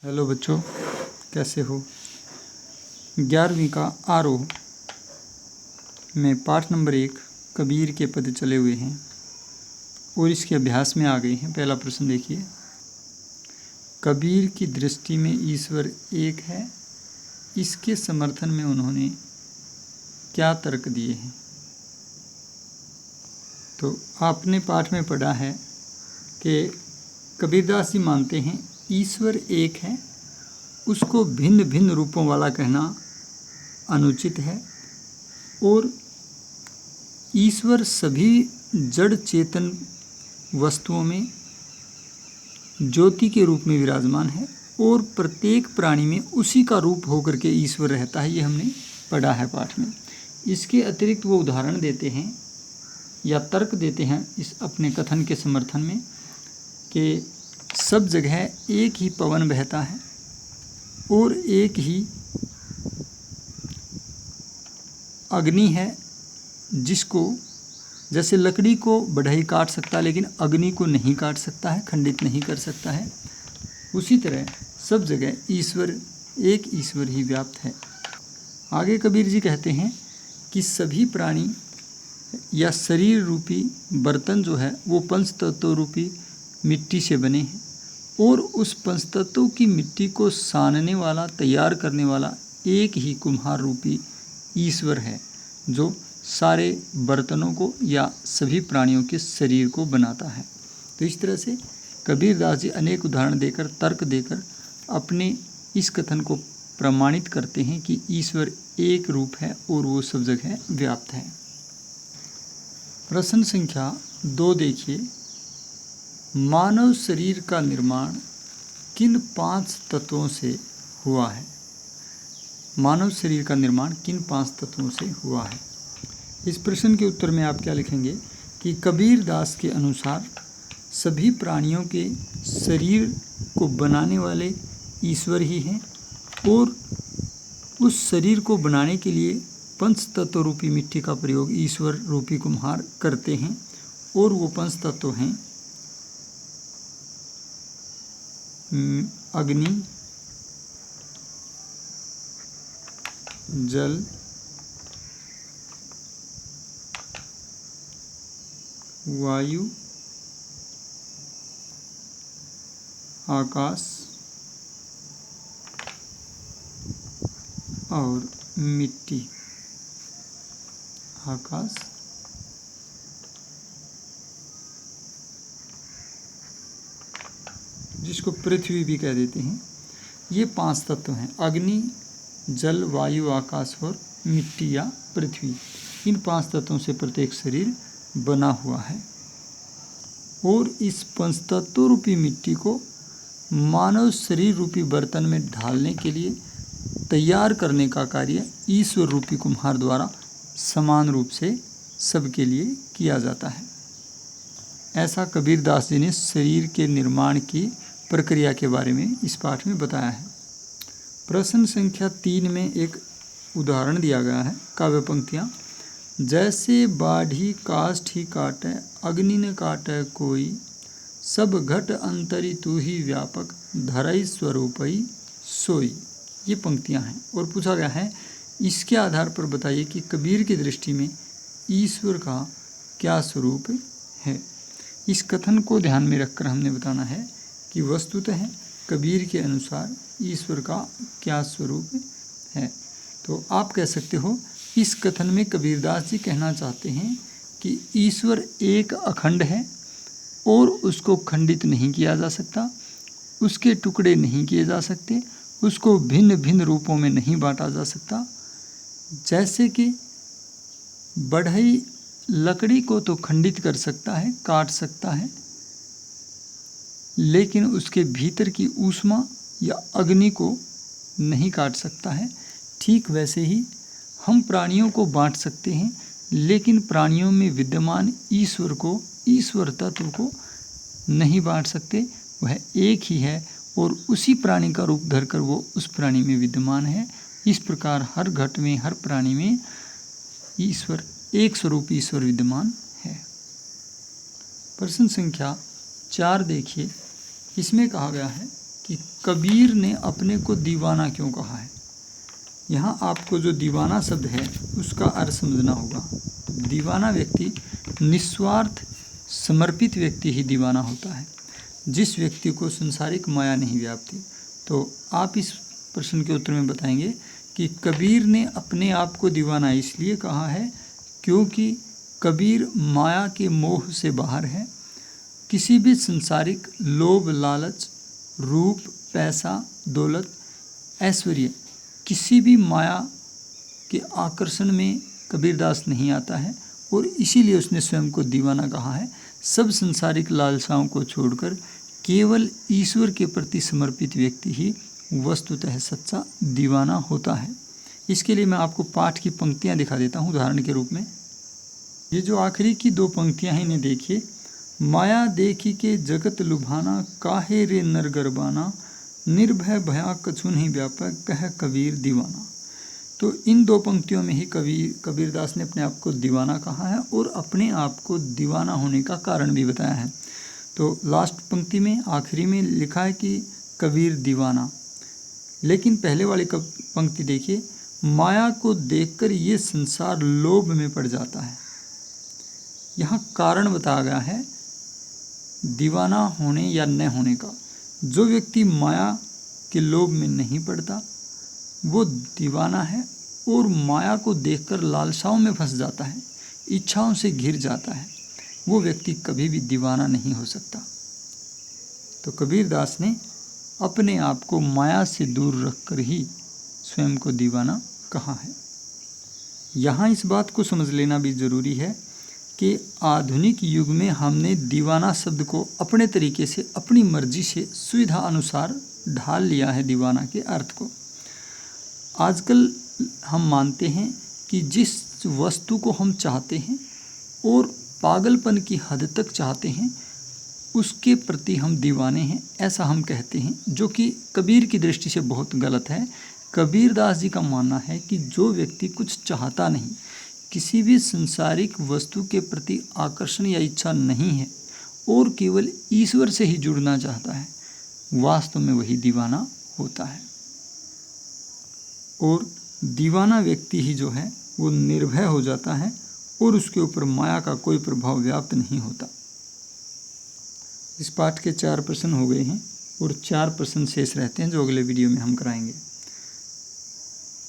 Hello बच्चों, कैसे हो। 11वीं का आरोह में पाठ नंबर 1 कबीर के पद चले हुए हैं और इसके अभ्यास में आ गए हैं। पहला प्रश्न देखिए, कबीर की दृष्टि में ईश्वर एक है, इसके समर्थन में उन्होंने क्या तर्क दिए हैं। तो आपने पाठ में पढ़ा है कि कबीरदास जी मानते हैं ईश्वर एक है, उसको भिन्न भिन्न रूपों वाला कहना अनुचित है और ईश्वर सभी जड़ चेतन वस्तुओं में ज्योति के रूप में विराजमान है और प्रत्येक प्राणी में उसी का रूप होकर के ईश्वर रहता है। ये हमने पढ़ा है पाठ में। इसके अतिरिक्त वो उदाहरण देते हैं या तर्क देते हैं इस अपने कथन के समर्थन में कि सब जगह एक ही पवन बहता है और एक ही अग्नि है, जिसको जैसे लकड़ी को बढ़ई काट सकता है लेकिन अग्नि को नहीं काट सकता है, खंडित नहीं कर सकता है। उसी तरह सब जगह ईश्वर एक ईश्वर ही व्याप्त है। आगे कबीर जी कहते हैं कि सभी प्राणी या शरीर रूपी बर्तन जो है वो पंच तत्व रूपी मिट्टी से बने हैं और उस पंचतत्व की मिट्टी को सानने वाला, तैयार करने वाला एक ही कुम्हार रूपी ईश्वर है, जो सारे बर्तनों को या सभी प्राणियों के शरीर को बनाता है। तो इस तरह से कबीरदास जी अनेक उदाहरण देकर, तर्क देकर अपने इस कथन को प्रमाणित करते हैं कि ईश्वर एक रूप है और वो सब जगह व्याप्त है। प्रश्न संख्या 2 देखिए, मानव शरीर का निर्माण किन 5 तत्वों से हुआ है। मानव शरीर का निर्माण किन 5 तत्वों से हुआ है। इस प्रश्न के उत्तर में आप क्या लिखेंगे कि कबीरदास के अनुसार सभी प्राणियों के शरीर को बनाने वाले ईश्वर ही हैं और उस शरीर को बनाने के लिए पंच तत्व रूपी मिट्टी का प्रयोग ईश्वर रूपी कुम्हार करते हैं और वो पंच तत्व हैं अग्नि, जल, वायु, आकाश और मिट्टी। आकाश, जिसको पृथ्वी भी कह देते हैं, ये 5 तत्व हैं। अग्नि, जल, वायु, आकाश और मिट्टी या पृथ्वी। इन 5 तत्वों से प्रत्येक शरीर बना हुआ है और इस पंचतत्व रूपी मिट्टी को मानव शरीर रूपी बर्तन में ढालने के लिए तैयार करने का कार्य ईश्वर रूपी कुम्हार द्वारा समान रूप से सबके लिए किया जाता है। ऐसा कबीरदास जी ने शरीर के निर्माण की प्रक्रिया के बारे में इस पाठ में बताया है। प्रश्न संख्या 3 में एक उदाहरण दिया गया है, काव्य पंक्तियाँ। जैसे बाढ़ी काष्ठ ही काटे, अग्नि न काटे कोई, सब घट अंतरी तू ही व्यापक, धरई स्वरूपई सोई। ये पंक्तियाँ हैं और पूछा गया है इसके आधार पर बताइए कि कबीर की दृष्टि में ईश्वर का क्या स्वरूप है। इस कथन को ध्यान में रखकर हमने बताना है कि वस्तुतः कबीर के अनुसार ईश्वर का क्या स्वरूप है। तो आप कह सकते हो इस कथन में कबीरदास जी कहना चाहते हैं कि ईश्वर एक अखंड है और उसको खंडित नहीं किया जा सकता, उसके टुकड़े नहीं किए जा सकते, उसको भिन्न भिन्न रूपों में नहीं बांटा जा सकता। जैसे कि बढ़ई लकड़ी को तो खंडित कर सकता है, काट सकता है, लेकिन उसके भीतर की ऊष्मा या अग्नि को नहीं काट सकता है। ठीक वैसे ही हम प्राणियों को बांट सकते हैं, लेकिन प्राणियों में विद्यमान ईश्वर को, ईश्वर तत्व को नहीं बांट सकते। वह एक ही है और उसी प्राणी का रूप धरकर वो उस प्राणी में विद्यमान है। इस प्रकार हर घट में, हर प्राणी में ईश्वर, एक स्वरूप ईश्वर विद्यमान है। प्रश्न संख्या 4 देखिए, इसमें कहा गया है कि कबीर ने अपने को दीवाना क्यों कहा है। यहाँ आपको जो दीवाना शब्द है उसका अर्थ समझना होगा। दीवाना व्यक्ति, निस्वार्थ समर्पित व्यक्ति ही दीवाना होता है, जिस व्यक्ति को संसारिक माया नहीं व्यापती। तो आप इस प्रश्न के उत्तर में बताएंगे कि कबीर ने अपने आप को दीवाना इसलिए कहा है क्योंकि कबीर माया के मोह से बाहर है। किसी भी संसारिक लोभ, लालच, रूप, पैसा, दौलत, ऐश्वर्य, किसी भी माया के आकर्षण में कबीरदास नहीं आता है और इसीलिए उसने स्वयं को दीवाना कहा है। सब संसारिक लालसाओं को छोड़कर केवल ईश्वर के प्रति समर्पित व्यक्ति ही वस्तुतः सच्चा दीवाना होता है। इसके लिए मैं आपको पाठ की पंक्तियां दिखा देता हूं उदाहरण के रूप में। ये जो आखिरी की 2 पंक्तियां हैं इन्हें देखिए। माया देखी के जगत लुभाना, काहे रे नर गरबाना, निर्भय भया कछु नहीं व्यापक, कह कबीर दीवाना। तो इन 2 पंक्तियों में ही कबीरदास ने अपने आप को दीवाना कहा है और अपने आप को दीवाना होने का कारण भी बताया है। तो लास्ट पंक्ति में, आखिरी में लिखा है कि कबीर दीवाना, लेकिन पहले वाली पंक्ति देखिए, माया को देखकर ये संसार लोभ में पड़ जाता है। यहाँ कारण बताया गया है दीवाना होने या न होने का। जो व्यक्ति माया के लोभ में नहीं पड़ता वो दीवाना है और माया को देखकर लालसाओं में फंस जाता है, इच्छाओं से घिर जाता है, वो व्यक्ति कभी भी दीवाना नहीं हो सकता। तो कबीरदास ने अपने आप को माया से दूर रखकर ही स्वयं को दीवाना कहा है। यहाँ इस बात को समझ लेना भी ज़रूरी है कि आधुनिक युग में हमने दीवाना शब्द को अपने तरीके से, अपनी मर्जी से, सुविधा अनुसार ढाल लिया है दीवाना के अर्थ को। आजकल हम मानते हैं कि जिस वस्तु को हम चाहते हैं और पागलपन की हद तक चाहते हैं उसके प्रति हम दीवाने हैं, ऐसा हम कहते हैं, जो कि कबीर की दृष्टि से बहुत गलत है। कबीरदास जी का मानना है कि जो व्यक्ति कुछ चाहता नहीं, किसी भी संसारिक वस्तु के प्रति आकर्षण या इच्छा नहीं है और केवल ईश्वर से ही जुड़ना चाहता है, वास्तव में वही दीवाना होता है। और दीवाना व्यक्ति ही जो है वो निर्भय हो जाता है और उसके ऊपर माया का कोई प्रभाव व्याप्त नहीं होता। इस पाठ के 4 प्रश्न हो गए हैं और 4 प्रश्न शेष रहते हैं जो अगले वीडियो में हम कराएंगे।